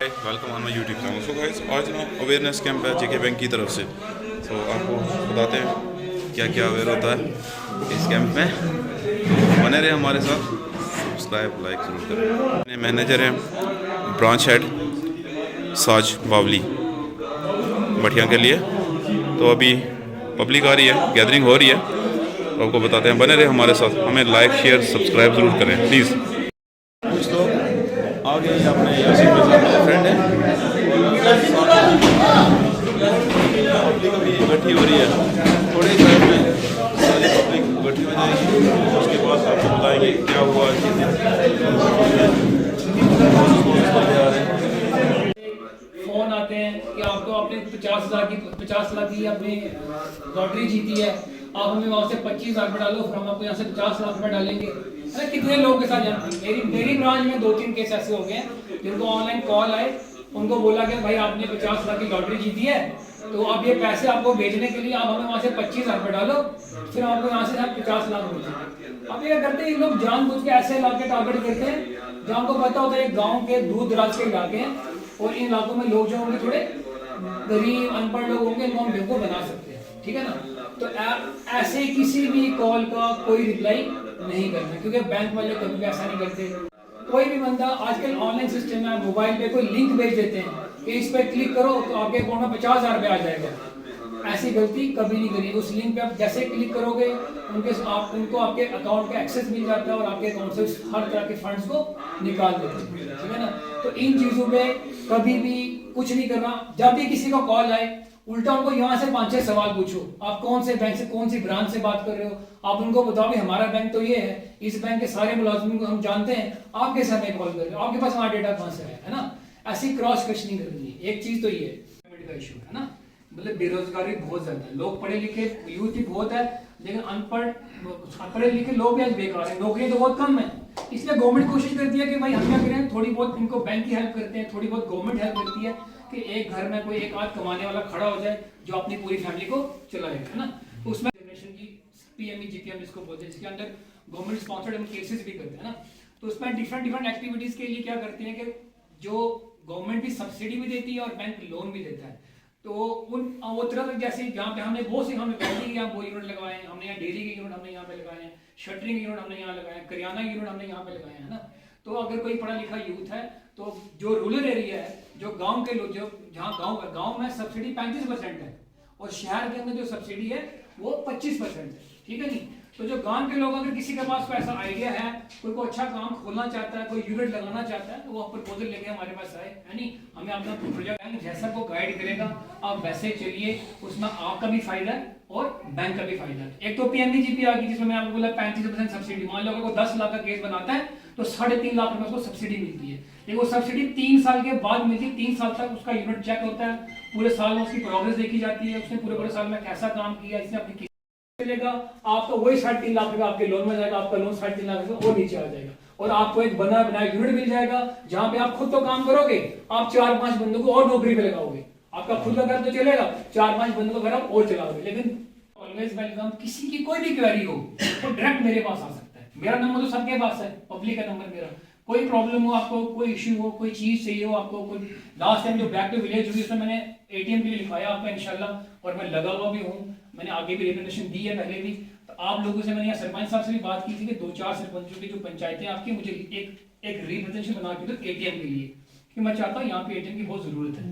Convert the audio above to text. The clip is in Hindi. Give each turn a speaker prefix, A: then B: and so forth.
A: Welcome on my YouTube channel. So guys, आज ना अवेयरनेस कैंप है जेके बैंक की तरफ से। तो आपको बताते हैं क्या क्या अवेयर होता है इस कैंप में। तो बने रहे हमारे साथ, सब्सक्राइब लाइक जरूर करें। मैनेजर हैं ब्रांच हेड साज बावली भटिया के लिए। तो अभी पब्लिक आ रही है, गैदरिंग हो रही है, तो आपको बताते हैं। बने रहे हमारे साथ, हमें लाइक शेयर सब्सक्राइब ज़रूर करें प्लीज़। कुछ लोग आगे अपने यासीन मिर्जा मेरे फ्रेंड हैं, पब्लिक अभी इकट्ठी हो रही है। थोड़े ही टाइम में सारी पब्लिक इकट्ठी हो जाएगी। उसके बाद आपको बताएंगे क्या हुआ कि
B: फोन आते हैं कि आपको आपने 50 लाख की आपने लॉटरी जीती है, आप हमें वहाँ से 25 लाख में डालो, फिर हम आपको यहाँ से 50 लाख में डालेंगे। अरे कितने लोगों के साथ जानते हैं। मेरी ब्रांच में 2-3 केस ऐसे हो गए हैं जिनको ऑनलाइन कॉल आए, उनको बोला गया भाई आपने 50 लाख की लॉटरी जीती है, तो अब ये पैसे आपको भेजने के लिए आप हमें वहाँ से 25 लाख में डालो, फिर आपको यहाँ से 50 लाख मिलेंगे। अब ये करते हैं लोग जानबूझ के ऐसे इलाके टारगेट करते हैं जहाँ को पता होता है गाँव के दूर दराज के इलाके हैं, और इन इलाकों में लोग जो होंगे थोड़े गरीब अनपढ़ लोग होंगे, इनको हम बेवकूफ बना सकते हैं, ठीक है ना। तो ऐसे किसी भी कॉल का कोई रिप्लाई नहीं करना, क्योंकि बैंक वाले कभी भी ऐसा नहीं करते। कोई भी बंदा आजकल ऑनलाइन सिस्टम है, मोबाइल पे कोई लिंक भेज देते हैं कि इस पे क्लिक करो तो आपके अकाउंट में 50,000 रुपये आ जाएगा। ऐसी गलती कभी नहीं करिए। उस लिंक पे आप जैसे क्लिक करोगे उनको आपके अकाउंट का एक्सेस मिल जाता है और आपके अकाउंट से हर तरह के फंड्स को निकाल देते हैं, ठीक है ना। तो इन चीजों पे कभी भी कुछ नहीं करना। जब भी किसी का कॉल आए, उल्टा उनको यहाँ से 5-6 सवाल पूछो। आप कौन से बैंक से, कौन सी ब्रांच से बात कर रहे हो, आप उनको बताओ भी हमारा बैंक तो ये है, इस बैंक के सारे मुलाजिम को हम जानते हैं, आप कैसे हमें कॉल कर रहे हो, आपके पास हमारा डेटा कहाँ से है ना। ऐसी क्रॉस क्वेश्चनिंग करनी है। एक चीज तो ये का इशू है ना, मतलब बेरोजगारी बहुत ज्यादा है। लोग पढ़े लिखे यूथ ही बहुत है, लेकिन अनपढ़ पढ़े लिखे लोग भी आज बेकार है, नौकरियां तो बहुत कम है। इसलिए गवर्नमेंट कोशिश करती है कि भाई हम क्या करें, थोड़ी बहुत इनको बैंक की हेल्प करते हैं, थोड़ी बहुत गवर्नमेंट हेल्प करती है कि एक घर में कोई एक आध कमाने वाला खड़ा हो जाए जो अपनी पूरी फैमिली को चलाएगा, है ना। तो उसमें जनरेशन की पीएमई जीपीएम जिसको बोलते हैं, जिसके अंदर गवर्नमेंट स्पॉन्सर्ड हम केसेस भी करते हैं ना। तो उसमें डिफरेंट एक्टिविटीज के लिए क्या करते हैं कि जो गवर्नमेंट भी सब्सिडी भी देती है और बैंक लोन भी देता है। तो वो तरह जैसे जहाँ पे हमने बहुत से, हमने वेल्डिंग के यहाँ वो यूनिट लगवाए हैं, हमने यहाँ डेयरी के यूनिट हमने यहाँ पे लगाए हैं, शटरिंग यूनिट हमने यहाँ लगाए हैं, करियाना यूनिट हमने यहाँ पे लगाए हैं ना। तो अगर कोई पढ़ा लिखा यूथ है, तो जो रूरल एरिया है, जो गांव के लोग, जो जहाँ गांव में सब्सिडी 35% है और शहर के अंदर जो सब्सिडी है वो 25% है, ठीक है नहीं। तो जो गांव के लोग, अगर किसी के पास कोई ऐसा आइडिया है, कोई को अच्छा काम खोलना चाहता है, कोई यूनिट लगाना चाहता है, तो वो प्रपोजल लेके हमारे पास आए, है नहीं। हमें अपना प्रोजेक्ट जैसा को गाइड करेगा, आप वैसे चलिए, उसमें आपका भी फायदा है और बैंक का भी फायदा है। एक तो पीएमईजीपी आ गई जिसमें मैं आपको बोला 35% सब्सिडी। मान लो अगर वो 10 लाख का केस बनाता है तो 3.5 लाख रुपए उसको सब्सिडी मिलती है। लेकिन वो सब्सिडी 3 साल के बाद मिलती है। 3 साल तक उसका यूनिट चेक होता है, पूरे साल में उसकी प्रोग्रेस देखी जाती है, उसने पूरे साल में कैसा काम किया, इसने अपनी चलेगा। आपका वही 3.5 लाख रुपए आपके लोन में जाएगा, आपका लोन 3.5 लाख रुपए और नीचे आ जाएगा, और आपको एक बनाया यूनिट मिल जाएगा जहां पे आप खुद तो काम करोगे, आप 4-5 बंदों को और नौकरी पे लगाओगे। आपका खुद का घर तो चलेगा, 4-5 बंदों का घर आप और चलाओगे। लेकिन ऑलवेज वेलकम, किसी की कोई भी क्वेरी हो तो डायरेक्ट मेरे पास आ सकता है। मेरा नंबर तो सबके पास है, पब्लिक का नंबर मेरा। कोई प्रॉब्लम हो आपको, कोई इश्यू हो, कोई चीज चाहिए हो आपको, कोई लास्ट टाइम जो बैक टू विलेज हुई उसमें मैंने एटीएम के लिए लिखवाया आपका इंशाल्लाह, और मैं लगा हुआ भी हूँ, मैंने आगे भी रिप्रेजेंटेशन दी है पहले भी। तो आप लोगों से मैंने यहाँ सरपंच साहब से भी बात की थी कि 2-4 सरपंचों की जो पंचायतें आपकी, मुझे एक रिप्रेजेंटेशन बना के दो एटीएम के लिए, कि मैं चाहता हूँ यहाँ पे एटीएम की बहुत जरूरत है।